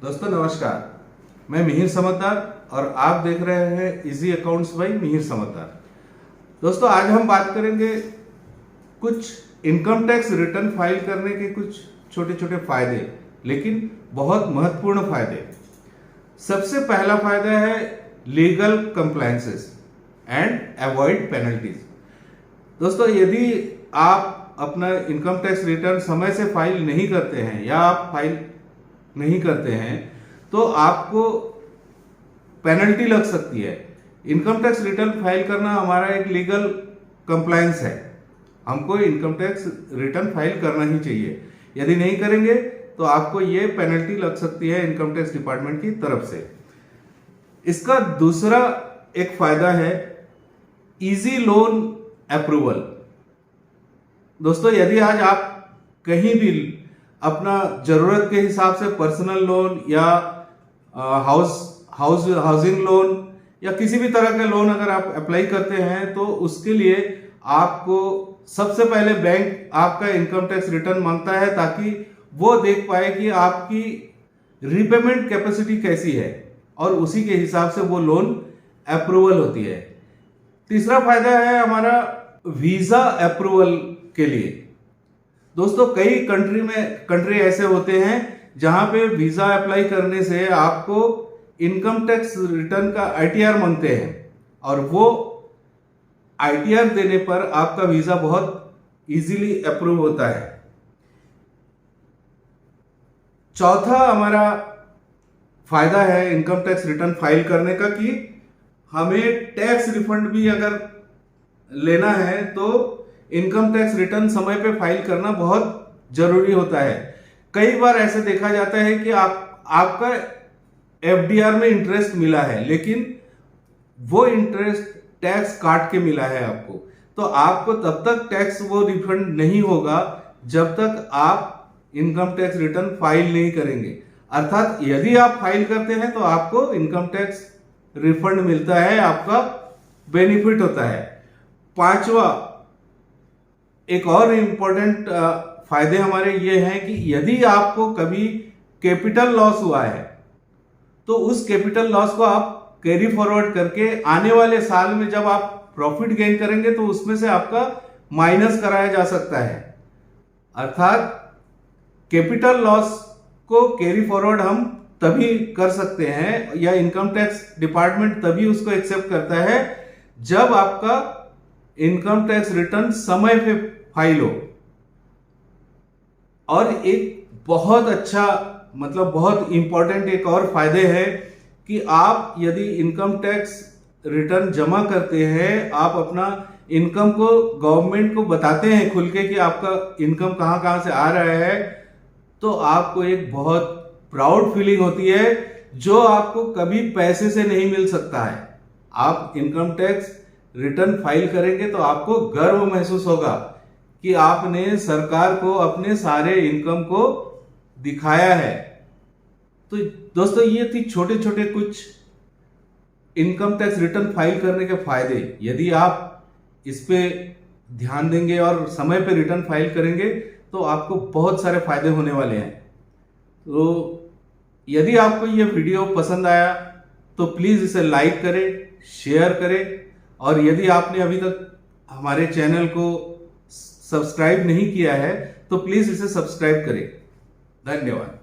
दोस्तों नमस्कार, मैं मिहिर समझदार और आप देख रहे हैं इजी अकाउंट्स बाय मिहिर समझदार। दोस्तों आज हम बात करेंगे कुछ इनकम टैक्स रिटर्न फाइल करने के कुछ छोटे छोटे फायदे, लेकिन बहुत महत्वपूर्ण फायदे। सबसे पहला फायदा है legal compliances and avoid penalties. दोस्तों यदि आप अपना इनकम टैक्स रिटर्न समय से फाइल नहीं करते हैं या आप फाइल नहीं करते हैं तो आपको पेनल्टी लग सकती है। इनकम टैक्स रिटर्न फाइल करना हमारा एक लीगल कंप्लायंस है, हमको इनकम टैक्स रिटर्न फाइल करना ही चाहिए। यदि नहीं करेंगे तो आपको ये पेनल्टी लग सकती है इनकम टैक्स डिपार्टमेंट की तरफ से। इसका दूसरा एक फायदा है इजी लोन अप्रूवल। दोस्तों यदि आज आप कहीं भी अपना जरूरत के हिसाब से पर्सनल लोन या हाउसिंग लोन या किसी भी तरह का लोन अगर आप अप्लाई करते हैं तो उसके लिए आपको सबसे पहले बैंक आपका इनकम टैक्स रिटर्न मांगता है, ताकि वो देख पाए कि आपकी रीपेमेंट कैपेसिटी कैसी है और उसी के हिसाब से वो लोन अप्रूवल होती है। तीसरा फायदा है हमारा वीजा अप्रूवल के लिए। दोस्तों कई कंट्री ऐसे होते हैं जहां पे वीजा अप्लाई करने से आपको इनकम टैक्स रिटर्न का आईटीआर मांगते हैं और वो आईटीआर देने पर आपका वीजा बहुत इजीली अप्रूव होता है। चौथा हमारा फायदा है इनकम टैक्स रिटर्न फाइल करने का कि हमें टैक्स रिफंड भी अगर लेना है तो इनकम टैक्स रिटर्न समय पे फाइल करना बहुत जरूरी होता है। कई बार ऐसे देखा जाता है कि आपका एफडीआर में इंटरेस्ट मिला है, लेकिन वो इंटरेस्ट टैक्स काट के मिला है आपको, तो आपको तब तक टैक्स वो रिफंड नहीं होगा जब तक आप इनकम टैक्स रिटर्न फाइल नहीं करेंगे। अर्थात यदि आप फाइल करते हैं तो आपको इनकम टैक्स रिफंड मिलता है, आपका बेनिफिट होता है। पांचवा एक और इंपॉर्टेंट फायदे हमारे ये हैं कि यदि आपको कभी कैपिटल लॉस हुआ है तो उस कैपिटल लॉस को आप कैरी फॉरवर्ड करके आने वाले साल में जब आप प्रॉफिट गेन करेंगे तो उसमें से आपका माइनस कराया जा सकता है। अर्थात कैपिटल लॉस को कैरी फॉरवर्ड हम तभी कर सकते हैं या इनकम टैक्स डिपार्टमेंट तभी उसको एक्सेप्ट करता है जब आपका इनकम टैक्स रिटर्न समय पे फाइल हो। और एक बहुत अच्छा बहुत इंपॉर्टेंट एक और फायदे है कि आप यदि इनकम टैक्स रिटर्न जमा करते हैं, आप अपना इनकम को गवर्नमेंट को बताते हैं खुल के कि आपका इनकम कहां कहां से आ रहा है, तो आपको एक बहुत प्राउड फीलिंग होती है जो आपको कभी पैसे से नहीं मिल सकता है। आप इनकम टैक्स रिटर्न फाइल करेंगे तो आपको गर्व महसूस होगा कि आपने सरकार को अपने सारे इनकम को दिखाया है। तो दोस्तों ये थी छोटे छोटे कुछ इनकम टैक्स रिटर्न फाइल करने के फायदे। यदि आप इस पे ध्यान देंगे और समय पे रिटर्न फाइल करेंगे तो आपको बहुत सारे फायदे होने वाले हैं। तो यदि आपको ये वीडियो पसंद आया तो प्लीज इसे लाइक करें, शेयर करें, और यदि आपने अभी तक हमारे चैनल को सब्सक्राइब नहीं किया है तो प्लीज इसे सब्सक्राइब करें। धन्यवाद।